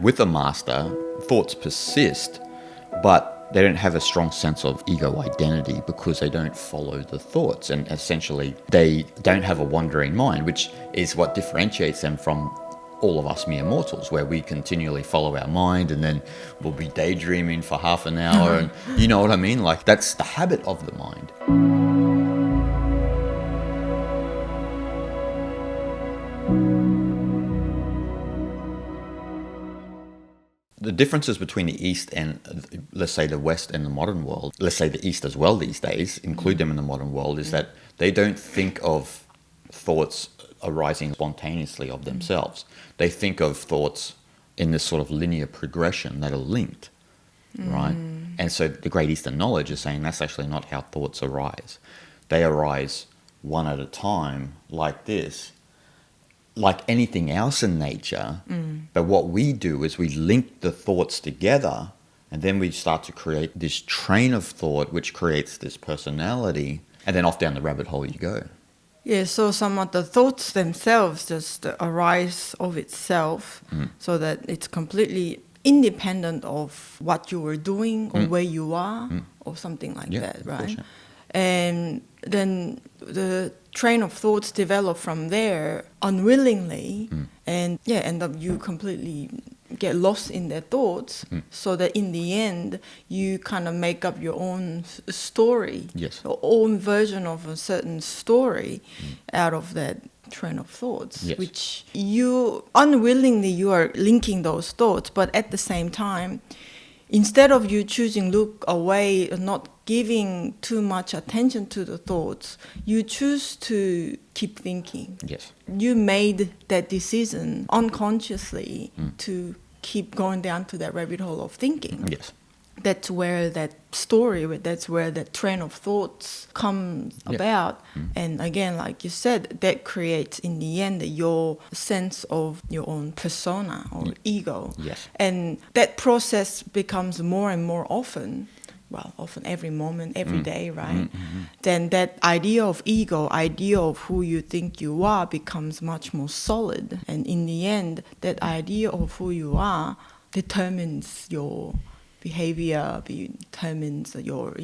with a master, thoughts persist, but they don't have a strong sense of ego identity because they don't follow the thoughts. And essentially, they don't have a wandering mind, which is what differentiates them from all of us mere mortals, where we continually follow our mind and then we'll be daydreaming for half an hour. And you know what I mean? Like, that's the habit of the mind. The differences between the East and, let's say, the West and the modern world, let's say the East as well these days, include them in the modern world, is that they don't think of thoughts arising spontaneously of themselves. They think of thoughts in this sort of linear progression that are linked, right? And so the Great Eastern knowledge is saying that's actually not how thoughts arise. They arise one at a time, like this, like anything else in nature. But what we do is we link the thoughts together, and then we start to create this train of thought which creates this personality, and then off down the rabbit hole you go. Yeah, so some of the thoughts themselves just arise of itself, so that it's completely independent of what you were doing or where you are or something like that, right? And then the train of thoughts develop from there unwillingly, and end up you completely get lost in their thoughts, so that in the end you kind of make up your own story, your own version of a certain story out of that train of thoughts, which you unwillingly you are linking those thoughts, but at the same time, instead of you choosing look away and not giving too much attention to the thoughts, you choose to keep thinking. You made that decision unconsciously to keep going down to that rabbit hole of thinking. That's where that story, that's where that train of thoughts comes about. And again, like you said, that creates in the end your sense of your own persona or ego. And that process becomes more and more often every moment, every day, right? Then that idea of ego, idea of who you think you are becomes much more solid. And in the end, that idea of who you are determines your behavior, determines your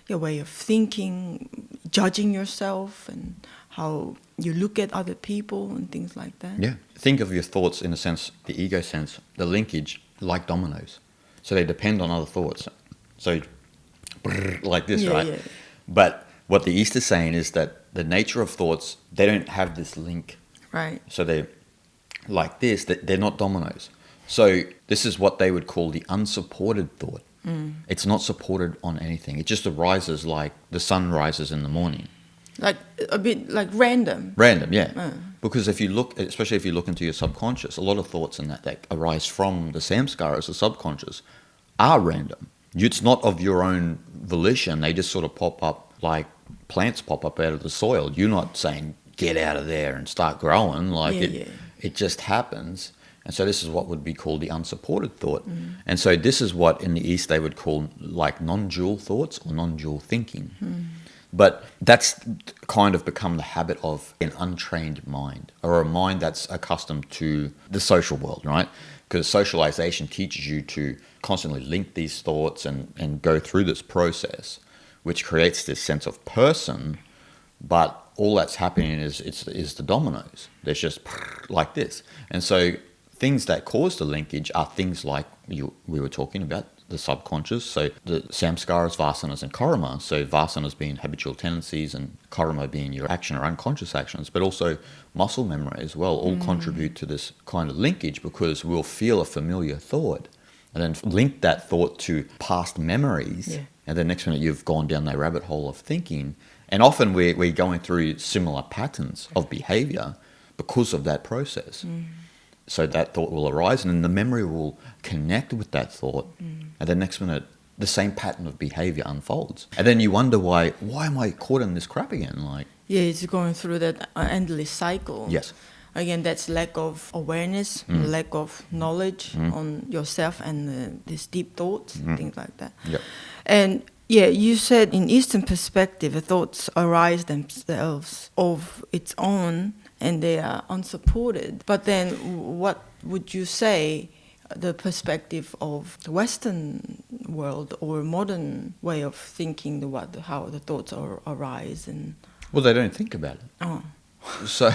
way of thinking, judging yourself, and how you look at other people and things like that. Think of your thoughts in a sense, the ego sense, the linkage, like dominoes. So they depend on other thoughts. So like this, right? But what the East is saying is that the nature of thoughts, they don't have this link. Right. So they're like this, they're not dominoes. So this is what they would call the unsupported thought. It's not supported on anything. It just arises like the sun rises in the morning. Like a bit like random. Random, yeah. Because if you look, especially if you look into your subconscious, a lot of thoughts in that arise from the samskaras, the subconscious, are random. It's not of your own volition. They just sort of pop up like plants pop up out of the soil. You're not saying, get out of there and start growing. Like it just happens. And so this is what would be called the unsupported thought. And so this is what in the East they would call like non-dual thoughts or non-dual thinking. But that's kind of become the habit of an untrained mind, or a mind that's accustomed to the social world, right? Because socialization teaches you to constantly link these thoughts and go through this process, which creates this sense of person, but all that's happening is the dominoes. There's just like this. And so things that cause the linkage are things like we were talking about, the subconscious. So the samskaras, vasanas, and karma. So vasanas being habitual tendencies and karma being your action or unconscious actions, but also muscle memory as well, all contribute to this kind of linkage, because we'll feel a familiar thought and then link that thought to past memories. And the next minute you've gone down that rabbit hole of thinking. And often we're going through similar patterns of behavior because of that process. So that thought will arise, and then the memory will connect with that thought. And the next minute, the same pattern of behavior unfolds. And then you wonder why am I caught in this crap again? Like, it's going through that endless cycle. Again, that's lack of awareness, lack of knowledge on yourself and these deep thoughts, things like that. And you said in Eastern perspective, the thoughts arise themselves of its own, and they are unsupported. But then what would you say the perspective of the Western world or modern way of thinking, how the thoughts arise and. Well, they don't think about it. Oh. So,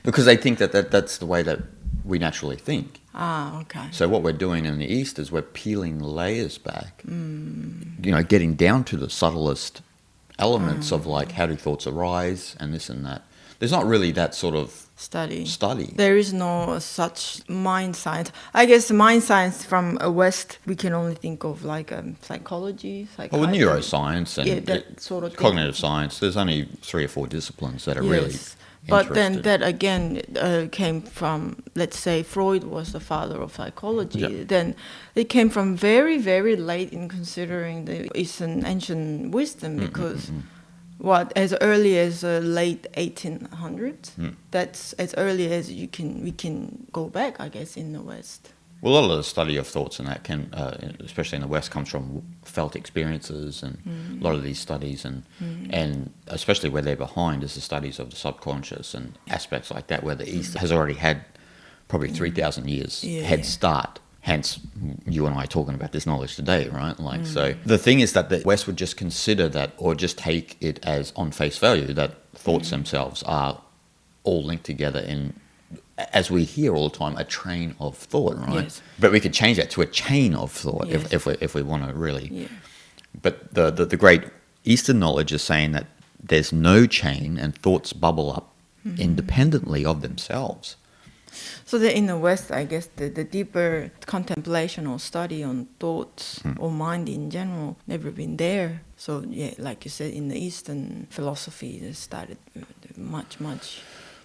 because they think that's the way that we naturally think. Ah, okay. So what we're doing in the East is we're peeling layers back, getting down to the subtlest elements of like how do thoughts arise and this and that. There's not really that sort of study. There is no such mind science. I guess mind science from West, we can only think of like psychology, Well, with neuroscience and that sort of cognitive science, there's only 3 or 4 disciplines that are really But then that again came from, let's say, Freud was the father of psychology. Yeah. Then it came from very, very late in considering the Eastern ancient wisdom because as early as late 1800s. That's as early as we can go back, I guess, in the West. Well, a lot of the study of thoughts and that can, especially in the West, comes from felt experiences, and a lot of these studies, and especially where they're behind is the studies of the subconscious and aspects like that, where the East has already had probably 3,000 years head start. Hence, you and I are talking about this knowledge today, right? Like, so the thing is that the West would just consider that, or just take it as on face value, that thoughts themselves are all linked together in, as we hear all the time, a train of thought, right? Yes. But we could change that to a chain of thought if we want to really. Yeah. But the great Eastern knowledge is saying that there's no chain and thoughts bubble up independently of themselves. So that in the West, I guess the deeper contemplation or study on thoughts or mind in general never been there. So yeah, like you said, in the Eastern philosophy, it started much.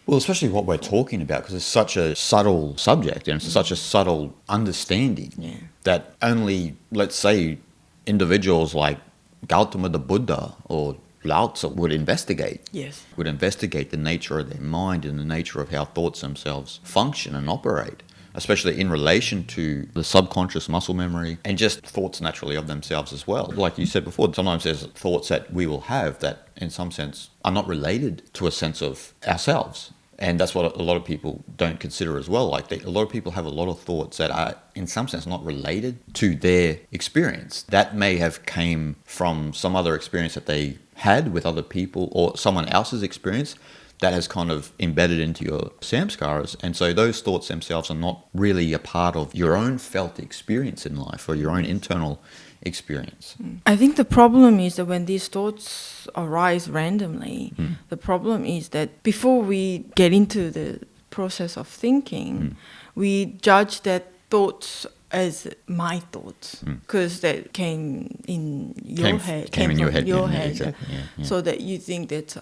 Well, especially what we're talking about, because it's such a subtle subject and it's such a subtle understanding that only, let's say, individuals like Gautama the Buddha or Lao Tzu would investigate. Yes. Would investigate the nature of their mind and the nature of how thoughts themselves function and operate, especially in relation to the subconscious muscle memory and just thoughts naturally of themselves as well. Like you said before, sometimes there's thoughts that we will have that in some sense are not related to a sense of ourselves. And that's what a lot of people don't consider as well. Like a lot of people have a lot of thoughts that are in some sense not related to their experience. That may have came from some other experience that they had with other people or someone else's experience that has kind of embedded into your samskaras. And so those thoughts themselves are not really a part of your own felt experience in life or your own internal experience. I think the problem is that when these thoughts arise randomly, the problem is that before we get into the process of thinking, we judge that thoughts as my thoughts because that came in your head. Came in your head. Exactly. Yeah. So that you think that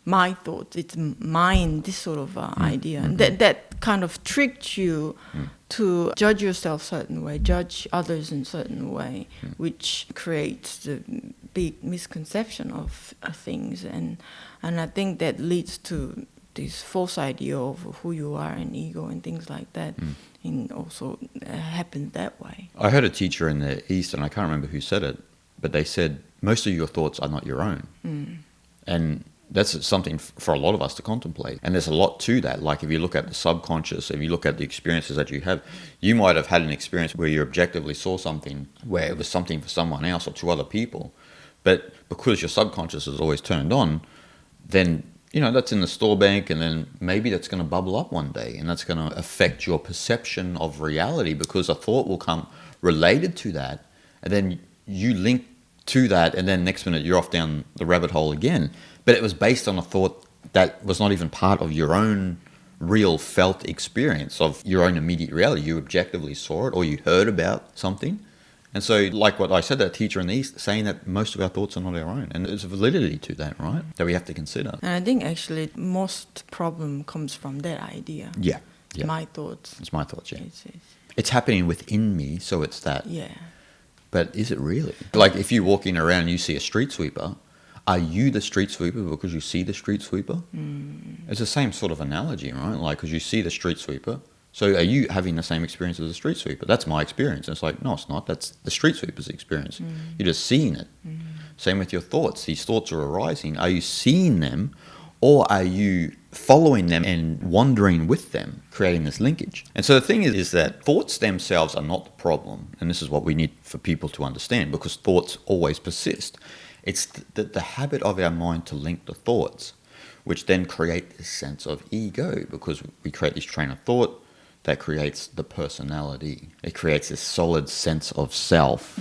my thoughts, it's mine, this sort of idea. And that kind of tricked you to judge yourself certain way, judge others in certain way, which creates the big misconception of things. And I think that leads to this false idea of who you are and ego and things like that. And also happens that way. I heard a teacher in the East, and I can't remember who said it, but they said, most of your thoughts are not your own. And that's something for a lot of us to contemplate. And there's a lot to that. Like if you look at the subconscious, if you look at the experiences that you have, you might have had an experience where you objectively saw something, where it was something for someone else or to other people. But because your subconscious is always turned on, then that's in the store bank, and then maybe that's going to bubble up one day, and that's going to affect your perception of reality because a thought will come related to that, and then you link to that, and then next minute you're off down the rabbit hole again. But it was based on a thought that was not even part of your own real felt experience of your own immediate reality. You objectively saw it or you heard about something. And so, like what I said, that teacher in the East saying that most of our thoughts are not our own. And there's a validity to that, right? That we have to consider. And I think actually most problem comes from that idea. Yeah. My thoughts. It's my thoughts, yeah. It's happening within me, so it's that. Yeah. But is it really? Like if you're walking around and you see a street sweeper, are you the street sweeper because you see the street sweeper? It's the same sort of analogy, right? Like because you see the street sweeper. So are you having the same experience as the street sweeper? That's my experience. And it's like, no, it's not. That's the street sweeper's experience. You're just seeing it. Same with your thoughts. These thoughts are arising. Are you seeing them Or are you following them and wandering with them, creating this linkage? And so the thing is that thoughts themselves are not the problem. And this is what we need for people to understand, because thoughts always persist. It's the habit of our mind to link the thoughts, which then create this sense of ego, because we create this train of thought that creates the personality. It creates this solid sense of self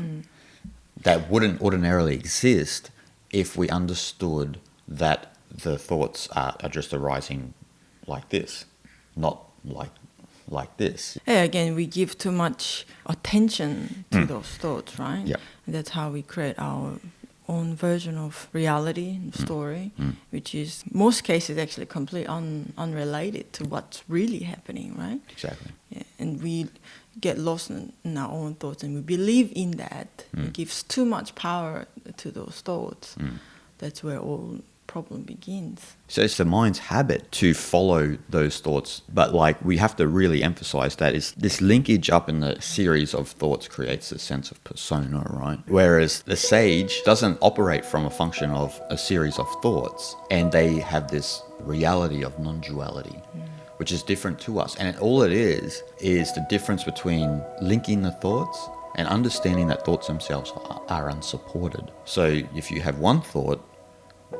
that wouldn't ordinarily exist if we understood that the thoughts are just arising like this, not like this. Yeah, again, we give too much attention to those thoughts, right? Yeah. And that's how we create our own version of reality and story, which is most cases actually completely unrelated to what's really happening, right? Exactly. Yeah. And we get lost in our own thoughts, and we believe in that. It gives too much power to those thoughts. That's where all problem begins. So it's the mind's habit to follow those thoughts, but like we have to really emphasize that is this linkage up in the series of thoughts creates a sense of persona, right? Whereas the sage doesn't operate from a function of a series of thoughts, and they have this reality of non-duality, which is different to us. And all it is the difference between linking the thoughts and understanding that thoughts themselves are unsupported. So if you have one thought,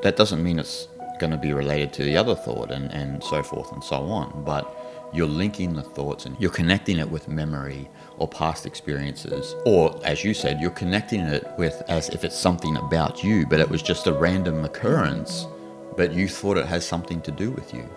that doesn't mean it's going to be related to the other thought and so forth and so on. But you're linking the thoughts and you're connecting it with memory or past experiences. Or, as you said, you're connecting it with as if it's something about you, but it was just a random occurrence, but you thought it has something to do with you.